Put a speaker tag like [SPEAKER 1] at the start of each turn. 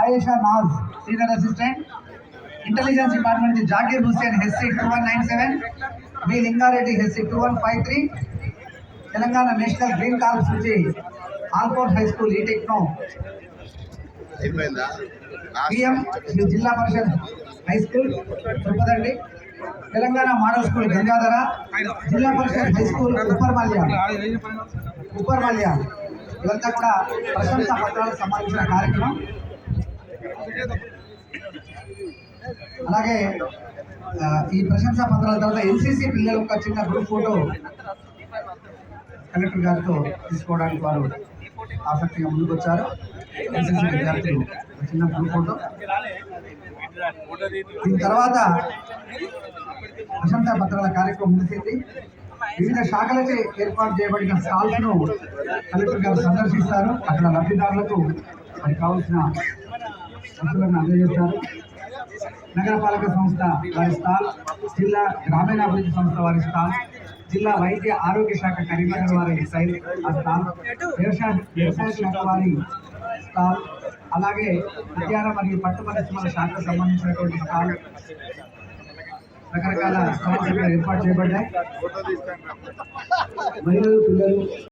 [SPEAKER 1] Ayesha Naz, Senior Assistant. Intelligence Department నుంచి Zakir Hussain HC 2197, V Lingareddy HC 2153. Telangana national green corps నుంచి Alcott high school ఈ techno PM Zilla Parishad high school Tirupati. Telangana model school Gangadhara, Zilla Parishad high school ఉప్పర్మల్య. ఇదంతా కూడా ప్రశంసా పత్రాలకు సంబంధించిన కార్యక్రమం. అలాగే ఈ ప్రశంసా పత్రాల తర్వాత ఎన్సీసీ పిల్లలు ఒక చిన్న గ్రూప్ ఫోటో కలెక్టర్ గారితో తీసుకోవడానికి వారు ఆసక్తిగా ముందుకు వచ్చారు. ఎన్సీసీ విద్యార్థులు చిన్న గ్రూప్ ఫోటో. దీని తర్వాత ప్రశంసా పత్రాల కార్యక్రమం ముగిసింది. వివిధ శాఖలచే ఏర్పాటు చేయబడిన స్టాల్స్ ను కలెక్టర్ గారు సందర్శిస్తారు. అక్కడ లబ్ధిదారులకు మరి కావాల్సిన వస్తువులను అందజేస్తారు. నగరపాలక సంస్థ వారి స్టాల్, జిల్లా గ్రామీణాభివృద్ధి సంస్థ వారి స్టాల్, జిల్లా వైద్య ఆరోగ్య శాఖ కరీంనగర్ వారి స్టాల్, వ్యవసాయ శాఖ వారి స్టాల్, అలాగే ఉద్యాన మరియు పట్టు పరిశ్రమల శాఖకు సంబంధించినటువంటి స్టాల్, రకరకాల స్టాల్స్ ఏర్పాటు చేయబడ్డాయి. మహిళలు, పిల్లలు